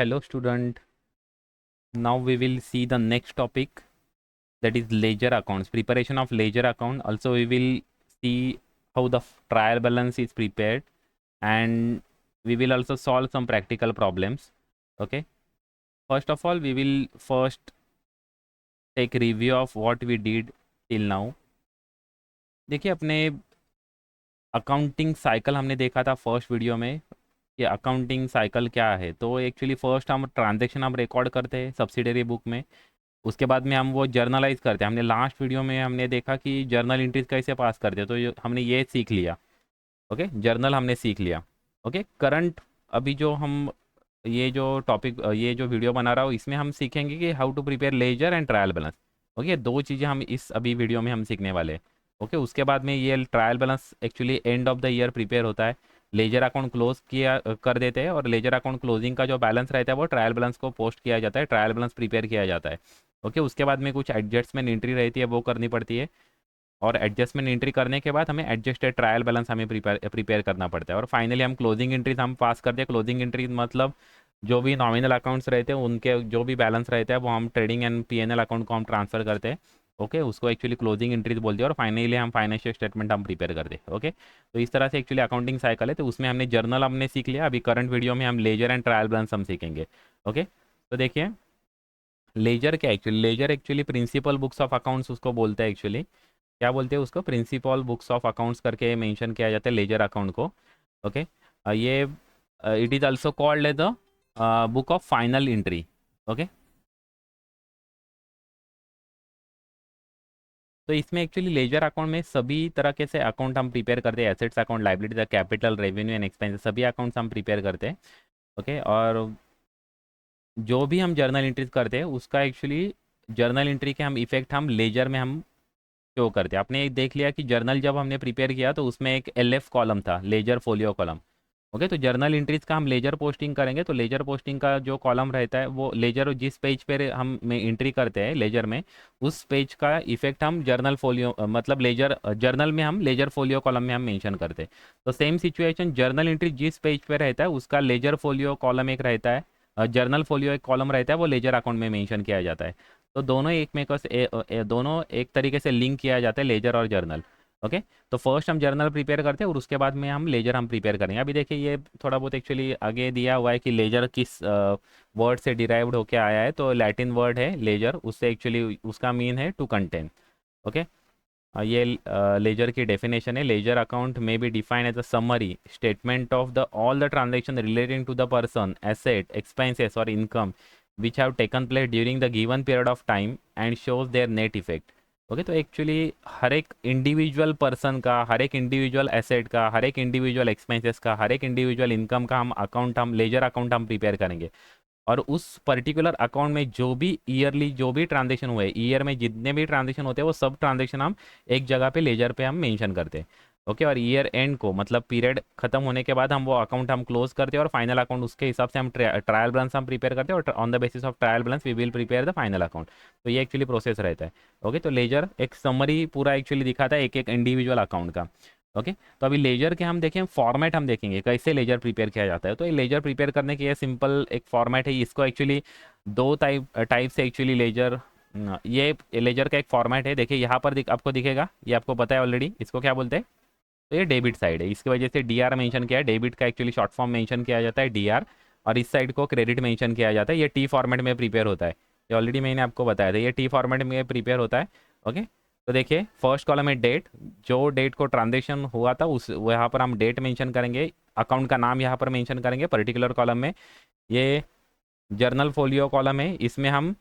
Hello student, now we will see the next topic, that is ledger accounts, preparation of ledger account. Also we will see how the trial balance is prepared, and we will also solve some practical problems. Okay, first of all we will first take review of what we did till now. देखिए अपने accounting cycle हमने देखा था first video में कि accounting cycle क्या है। तो एक्चुअली फर्स्ट हम ट्रांजैक्शन हम रिकॉर्ड करते हैं सब्सिडरी बुक में, उसके बाद में हम वो जर्नलाइज करते हैं। हमने लास्ट वीडियो में हमने देखा कि जर्नल एंट्रीज कैसे पास करते हैं, तो हमने ये सीख लिया। ओके, जर्नल हमने सीख लिया। ओके, करंट अभी जो हम ये जो टॉपिक ये जो वीडियो बना रहा हूँ इसमें हम सीखेंगे कि how to prepare ledger and trial balance. Okay, दो चीज़ें हम इस अभी वीडियो में हम सीखने वाले हैं। ओके, उसके बाद में ये trial balance actually end of the year prepare होता है। लेजर अकाउंट क्लोज किया कर देते हैं, और लेजर अकाउंट क्लोजिंग का जो बैलेंस रहता है वो ट्रायल बैलेंस को पोस्ट किया जाता है, ट्रायल बैलेंस प्रिपेयर किया जाता है। ओके, उसके बाद में कुछ एडजस्टमेंट एंट्री रहती है वो करनी पड़ती है, और एडजस्टमेंट एंट्री करने के बाद हमें एडजस्टेड ट्रायल बैलेंस हमें प्रिपेयर करना पड़ता है, और फाइनली हम क्लोजिंग एंट्रीज हम पास करते हैं। क्लोजिंग एंट्री मतलब जो भी नॉमिनल अकाउंट्स रहते हैं उनके जो भी बैलेंस रहता है वो हम ट्रेडिंग एंड पीएनएल अकाउंट को हम ट्रांसफर करते हैं। ओके, उसको एक्चुअली क्लोजिंग एंट्रीज बोलते हैं, और फाइनली हम फाइनेंशियल स्टेटमेंट हम प्रिपेयर करते हैं। ओके, तो इस तरह से एक्चुअली अकाउंटिंग साइकिल है। तो उसमें हमने जर्नल हमने सीख लिया, अभी करंट वीडियो में हम लेजर एंड ट्रायल बैलेंस हम सीखेंगे। ओके, तो देखिए लेजर क्या, actually ledger actually principal books of accounts उसको बोलते हैं। एक्चुअली क्या बोलते हैं उसको, प्रिंसिपल बुक्स ऑफ अकाउंट्स करके मेंशन किया जाता है लेजर अकाउंट को। ओके, ये it is also called as the book of final entry. Okay, तो इसमें एक्चुअली लेजर अकाउंट में सभी तरह के से अकाउंट हम प्रिपेयर करते हैं, assets account, liabilities, capital, revenue and expenses, सभी अकाउंट्स हम प्रिपेयर करते हैं। ओके, और जो भी हम जर्नल एंट्रीज करते हैं उसका एक्चुअली जर्नल एंट्री के हम इफेक्ट हम लेजर में हम शो करते हैं। आपने देख लिया कि जर्नल जब हमने प्रिपेयर किया तो उसमें एक एलएफ कॉलम था, लेजर फोलियो कॉलम। ओके, तो जर्नल एंट्रीज का हम लेजर पोस्टिंग करेंगे, तो लेजर पोस्टिंग का जो कॉलम रहता है वो लेजर जिस पेज पे हम में एंट्री करते हैं लेजर में, उस पेज का इफेक्ट हम जर्नल फोलियो मतलब लेजर जर्नल में हम लेजर फोलियो कॉलम में हम मेंशन करते हैं। तो सेम सिचुएशन, जर्नल एंट्री जिस पेज पे रहता है उसका लेजर फोलियो कॉलम एक रहता है, जर्नल फोलियो एक कॉलम रहता है, वो लेजर अकाउंट में मेंशन किया जाता है। तो दोनों एक में दोनों एक तरीके से लिंक किया जाता है, लेजर और जर्नल। ओके, तो फर्स्ट हम जर्नल प्रिपेयर करते हैं और उसके बाद में हम लेजर हम प्रिपेयर करेंगे। अभी देखिए ये थोड़ा बहुत एक्चुअली आगे दिया हुआ है कि लेजर किस वर्ड से डिराइव्ड होके आया है, तो लैटिन वर्ड है लेजर, उससे एक्चुअली उसका मीन है टू कंटेन। ओके, ये लेजर की डेफिनेशन है, लेजर अकाउंट में be defined as a summary statement of the all the transaction relating to the person, asset, expenses और income which have taken place during the given period of time and shows their net effect। Okay, तो actually हर एक individual person का, हर एक individual asset का, हर एक individual expenses का, हर एक individual income का हम अकाउंट हम लेजर अकाउंट हम प्रिपेयर करेंगे। और उस पर्टिकुलर अकाउंट में जो भी ईयरली जो भी ट्रांजेक्शन हुए, ईयर में जितने भी ट्रांजेक्शन होते हैं वो सब ट्रांजेक्शन हम एक जगह पे लेजर पे हम मेंशन करते हैं। ओके, और ईयर एंड को मतलब पीरियड खत्म होने के बाद हम वो अकाउंट हम क्लोज करते हैं, और फाइनल अकाउंट उसके हिसाब से हम ट्रायल बैलेंस हम प्रिपेयर करते हैं, और on the basis of trial balance we will prepare the final account. तो ये एक्चुअली प्रोसेस रहता है। ओके, तो लेजर एक समरी पूरा एक्चुअली दिखाता है एक एक इंडिविजुअल अकाउंट का। ओके, तो अभी लेजर के हम देखें फॉर्मेट, हम देखेंगे कैसे लेजर प्रिपेयर किया जाता है। तो ये लेजर प्रिपेयर करने की ये सिंपल एक फॉर्मेट है। इसको एक्चुअली दो टाइप से एक्चुअली लेजर, ये लेजर का एक फॉर्मेट है। देखिए यहाँ पर आपको दिखेगा, ये आपको पता है ऑलरेडी, इसको क्या बोलते हैं। तो ये डेबिट साइड है, इसकी वजह से डीआर मेंशन किया है, डेबिट का एक्चुअली शॉर्ट फॉर्म मेंशन किया जाता है डीआर, और इस साइड को क्रेडिट मेंशन किया जाता है। ये टी फॉर्मेट में प्रिपेयर होता है, ये ऑलरेडी मैंने आपको बताया था, ये टी फॉर्मेट में प्रिपेयर होता है। ओके, तो देखिए फर्स्ट कॉलम है डेट, जो डेट को ट्रांजेक्शन हुआ था उस यहाँ पर हम डेट मेंशन करेंगे, अकाउंट का नाम यहाँ पर मेंशन करेंगे पर्टिकुलर कॉलम में। ये जर्नल फोलियो कॉलम है, इसमें हम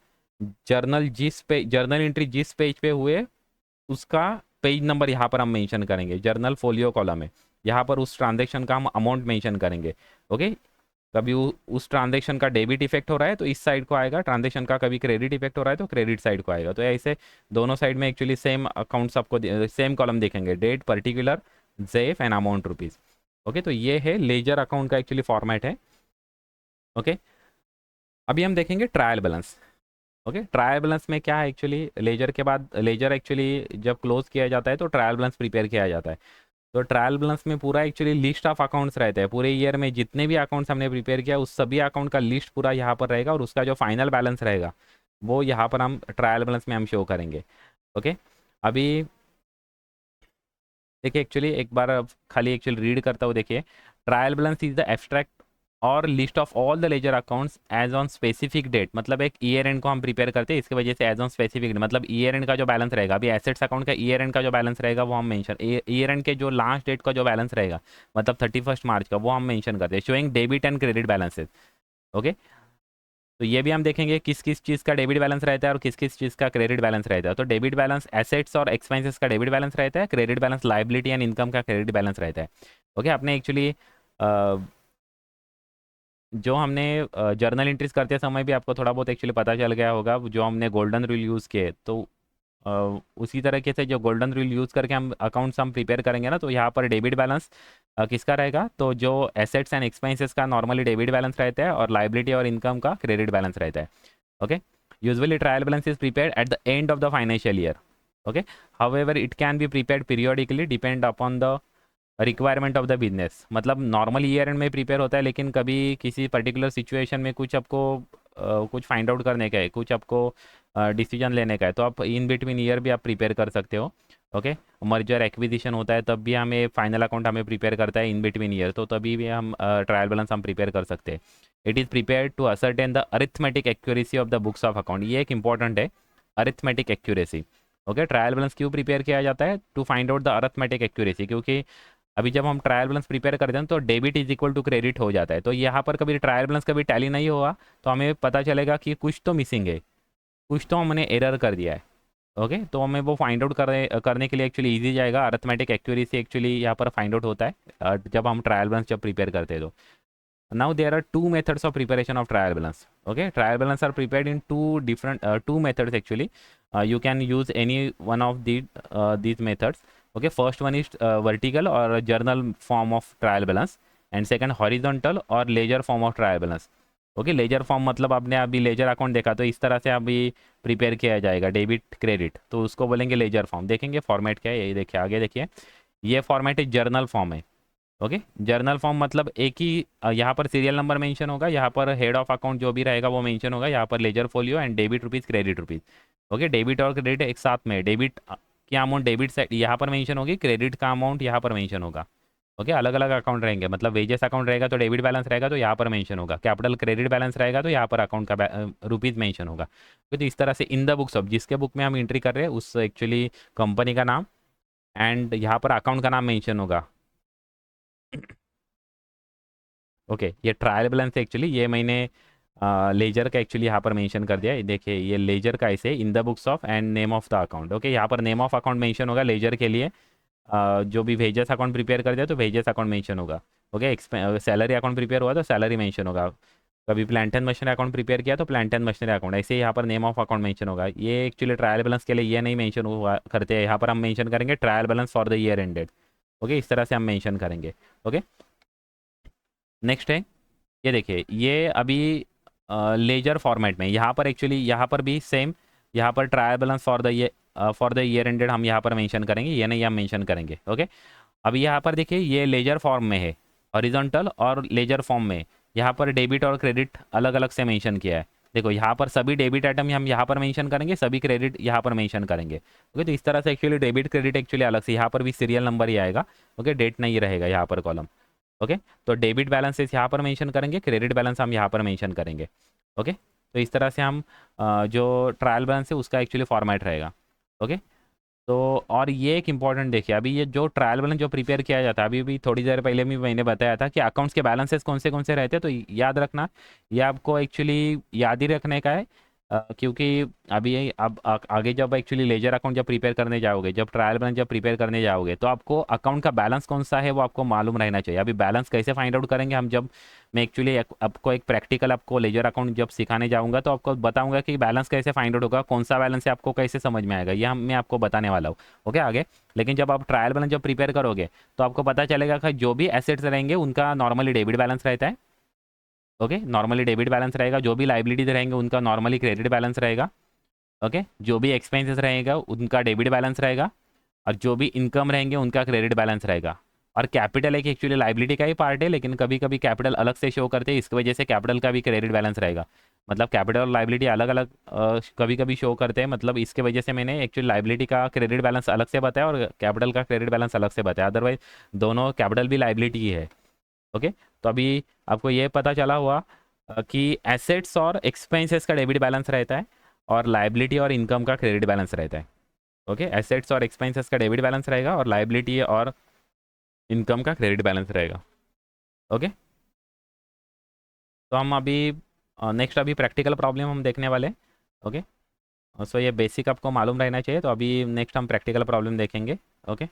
जर्नल एंट्री जिस पेज पे हुए उसका पेज नंबर यहाँ पर हम मेंशन करेंगे। जर्नल फोलियो कॉलम है, यहाँ पर उस ट्रांजेक्शन का हम अमाउंट मेंशन करेंगे। ओके, कभी उस ट्रांजेक्शन का डेबिट इफेक्ट हो रहा है तो इस साइड को आएगा, ट्रांजेक्शन का कभी क्रेडिट इफेक्ट हो रहा है तो क्रेडिट साइड को आएगा। तो ऐसे दोनों साइड में एक्चुअली सेम अकाउंट्स आपको सेम कॉलम दिखेंगे, date, particular, JF and amount rupees. Okay, तो ये है लेजर अकाउंट का एक्चुअली फॉर्मेट है। ओके, अभी हम देखेंगे trial balance. Okay, trial balance में क्या है एक्चुअली, लेजर के बाद लेजर एक्चुअली जब क्लोज किया जाता है तो ट्रायल बैलेंस प्रिपेयर किया जाता है। तो ट्रायल बैलेंस में पूरा एक्चुअली लिस्ट ऑफ अकाउंट्स रहता है, पूरे ईयर में जितने भी अकाउंट्स हमने प्रिपेयर किया उस सभी अकाउंट का लिस्ट पूरा यहाँ पर रहेगा, और उसका जो फाइनल बैलेंस रहेगा वो यहाँ पर हम ट्रायल बैलेंस में हम शो करेंगे। ओके, अभी देखिए एक्चुअली एक बार खाली एक्चुअली रीड करता हूँ। देखिए, trial balance is the abstract और list of all the ledger accounts as on specific date, मतलब एक ईयर एंड को हम प्रिपेयर करते हैं, इसकी वजह से एज ऑन स्पेसिफिक डेट मतलब ईयर एंड का जो बैलेंस रहेगा, अभी एसेट्स अकाउंट का ईयर एंड का जो बैलेंस रहेगा वो हम मेंशन, ईयर एंड के जो लास्ट डेट का जो बैलेंस रहेगा मतलब 31 मार्च का, वो हम मेंशन करते हैं, showing debit and credit balances. Okay, तो ये भी हम देखेंगे किस किस चीज़ का डेबिट बैलेंस रहता है और किस किस चीज़ का क्रेडिट बैलेंस रहता है। तो डेबिट बैलेंस एसेट्स और एक्सपेंसेस का डेबिट बैलेंस रहता है, credit balance liability and income का क्रेडिट बैलेंस रहता है। ओके, आपने एक्चुअली जो हमने जर्नल एंट्रीज करते समय भी आपको थोड़ा बहुत एक्चुअली पता चल गया होगा, जो हमने गोल्डन रूल यूज़ किए, तो अ, उसी तरीके से जो गोल्डन रूल यूज़ करके हम अकाउंट्स हम प्रिपेयर करेंगे ना, तो यहाँ पर डेबिट बैलेंस किसका रहेगा, तो जो एसेट्स एंड एक्सपेंसेस का नॉर्मली डेबिट बैलेंस रहता है, और लाइबिलिटी और इनकम का क्रेडिट बैलेंस रहता है। Okay, usually trial balance is prepared at the end of the financial year. Okay, however it can be prepared periodically depend upon the requirement of the business, मतलब normal year and में prepare होता है, लेकिन कभी किसी particular situation में कुछ आपको कुछ फाइंड आउट करने का है, कुछ आपको डिसीजन लेने का है, तो आप इन बिटवीन ईयर भी आप प्रिपेयर कर सकते हो। ओके, मर्जर एक्विजिशन होता है तब भी हमें फाइनल अकाउंट हमें प्रिपेयर करता है इन बिटवीन ईयर, तो तभी भी हम ट्रायल बैलेंस हम प्रिपेयर कर सकते हैं। It is prepare to ascertain the arithmetic accuracy of the books of account, ये एक इंपॉर्टेंट है, arithmetic accuracy. Okay, trial balance क्यों प्रिपेयर किया जाता है, to find out the arithmetic accuracy, क्योंकि अभी जब हम ट्रायल बैलेंस प्रिपेयर करते हैं तो debit is equal to credit हो जाता है, तो यहाँ पर कभी ट्रायल बैलेंस कभी टैली नहीं हुआ तो हमें पता चलेगा कि कुछ तो मिसिंग है, कुछ तो हमने एरर कर दिया है। ओके, तो हमें वो फाइंड आउट करने के लिए एक्चुअली इजी जाएगा, अरिथमेटिक एक्यूरेसी एक्चुअली यहाँ पर फाइंड आउट होता है जब हम ट्रायल बैलेंस जब प्रिपेयर करते हैं तो। now there are two methods of preparation of trial balance. Okay, trial balance are prepared in two different two methods actually. You can use any one of these methods. Okay, first one is vertical or a journal form of trial balance, and second horizontal or ledger form of trial balance. Okay, ledger form मतलब आपने अभी ledger account देखा तो इस तरह से अभी prepare किया जाएगा डेबिट क्रेडिट, तो उसको बोलेंगे लेजर फॉर्म। देखेंगे फॉर्मेट क्या है, ये देखिए आगे देखिए, ये फॉर्मेट एक जर्नल फॉर्म है। ओके, जर्नल फॉर्म मतलब एक ही यहाँ पर सीरियल नंबर मेंशन होगा, यहाँ पर हेड ऑफ अकाउंट जो भी रहेगा वो मेंशन होगा, यहाँ पर ledger folio and debit rupees credit rupees. Okay, debit और क्रेडिट एक साथ में, डेबिट की अमाउंट डेबिट साइड यहाँ पर मेंशन होगी, क्रेडिट का अमाउंट यहाँ पर मेंशन होगा। ओके, अलग अलग अकाउंट रहेंगे, मतलब वेजेस अकाउंट रहेगा तो डेबिट बैलेंस रहेगा तो यहाँ पर मेंशन होगा, कैपिटल क्रेडिट बैलेंस रहेगा तो यहाँ पर अकाउंट का रुपीज़ मेंशन होगा। तो इस तरह से इन द बुक्स ऑफ, जिसके बुक में हम एंट्री कर रहे हैं उस एक्चुअली कंपनी का नाम एंड यहाँ पर अकाउंट का नाम मेंशन होगा। ओके, ये ट्रायल बैलेंस एक्चुअली ये मैंने लेजर का एक्चुअली यहाँ पर मेंशन कर दिया है। देखिए ये लेजर का ऐसे in the books of and name of the account. Okay, यहाँ पर नेम ऑफ अकाउंट मेंशन होगा लेजर के लिए। जो भी वेजेस अकाउंट प्रिपेयर कर दिया तो वेजेस अकाउंट मेंशन होगा। ओके, सैलरी अकाउंट प्रिपेयर हुआ तो सैलरी मेंशन होगा। कभी plant and machinery account prepare किया तो प्लांट एंड मशीनरी अकाउंट, ऐसे ही यहाँ पर नेम ऑफ अकाउंट मेंशन होगा। ये एक्चुअली ट्रायल बैलेंस के लिए ये नहीं मेंशन हुआ करते हैं, यहाँ पर हम मेंशन करेंगे trial balance for the year ended. Okay, इस तरह से हम मेंशन करेंगे। ओके, नेक्स्ट है, ये देखिए ये अभी लेजर फॉर्मेट में, यहाँ पर एक्चुअली यहाँ पर भी सेम, यहाँ पर trial balance for the year ended हम यहाँ पर मेंशन करेंगे, ये नहीं हम मेंशन करेंगे। ओके, अभी यहाँ पर देखिए ये लेजर फॉर्म में है, हॉरिजॉन्टल और लेजर फॉर्म में, यहाँ पर डेबिट और क्रेडिट अलग अलग से मेंशन किया है। देखो यहाँ पर सभी डेबिट आइटम हम यहाँ पर मेंशन करेंगे, सभी क्रेडिट यहाँ पर मेंशन करेंगे। ओके, तो इस तरह से एक्चुअली डेबिट क्रेडिट एक्चुअली अलग से, यहाँ पर भी सीरियल नंबर ही आएगा। ओके, डेट नहीं रहेगा यहाँ पर कॉलम। ओके, तो डेबिट बैलेंसेस यहाँ पर मेंशन करेंगे, क्रेडिट बैलेंस हम यहाँ पर मेंशन करेंगे। ओके, तो इस तरह से हम जो ट्रायल बैलेंस है उसका एक्चुअली फॉर्मेट रहेगा। ओके, तो और ये एक इंपॉर्टेंट देखिए, अभी ये जो ट्रायल बैलेंस जो प्रिपेयर किया जाता है, अभी भी थोड़ी देर पहले भी मैंने बताया था कि अकाउंट्स के बैलेंसेस कौन से रहते हैं, तो याद रखना, ये आपको एक्चुअली याद ही रखने का है। क्योंकि अभी अब आगे जब एक्चुअली लेजर अकाउंट जब प्रिपेयर करने जाओगे, जब ट्रायल बैलेंस जब प्रिपेयर करने जाओगे, तो आपको अकाउंट का बैलेंस कौन सा है वो आपको मालूम रहना चाहिए। अभी बैलेंस कैसे फाइंड आउट करेंगे हम, जब मैं एक्चुअली आपको एक प्रैक्टिकल आपको लेजर अकाउंट जब सिखाने जाऊंगा तो आपको बताऊंगा कि बैलेंस कैसे फाइंड आउट होगा, कौन सा बैलेंस है आपको कैसे समझ में आएगा, मैं आपको बताने वाला हूँ। ओके, आगे लेकिन जब आप ट्रायल बैलेंस जब प्रिपेयर करोगे तो आपको पता चलेगा कि जो भी एसेट्स रहेंगे उनका नॉर्मली डेबिट बैलेंस रहता है। ओके, नॉर्मली डेबिट बैलेंस रहेगा, जो भी लाइबिलिटीज रहेंगे उनका नॉर्मली क्रेडिट बैलेंस रहेगा। ओके, जो भी एक्सपेंसेस रहेगा उनका डेबिट बैलेंस रहेगा, और जो भी इनकम रहेंगे उनका क्रेडिट बैलेंस रहेगा। और कैपिटल एक एक्चुअली लाइबिलिटी का ही पार्ट है, लेकिन कभी कभी कैपिटल अलग से शो करते हैं, इसकी वजह से कैपिटल का भी क्रेडिट बैलेंस रहेगा। मतलब कैपिटल और लाइबिलिटी अलग अलग कभी कभी शो करते हैं, मतलब इसके वजह से मैंने एक्चुअली लाइबिलिटी का क्रेडिट बैलेंस अलग से बताया और कैपिटल का क्रेडिट बैलेंस अलग से बताया, अदरवाइज दोनों कैपिटल भी लाइबिलिटी ही है। ओके, तो अभी आपको ये पता चला हुआ कि एसेट्स और एक्सपेंसेस का डेबिट बैलेंस रहता है और लाइबिलिटी और इनकम का क्रेडिट बैलेंस रहता है। ओके, एसेट्स और एक्सपेंसेस का डेबिट बैलेंस रहेगा और लाइबिलिटी और इनकम का क्रेडिट बैलेंस रहेगा। ओके, तो हम अभी नेक्स्ट अभी प्रैक्टिकल प्रॉब्लम हम देखने वाले। ओके, सो ये बेसिक आपको मालूम रहना चाहिए, तो अभी नेक्स्ट हम प्रैक्टिकल प्रॉब्लम देखेंगे। ओके।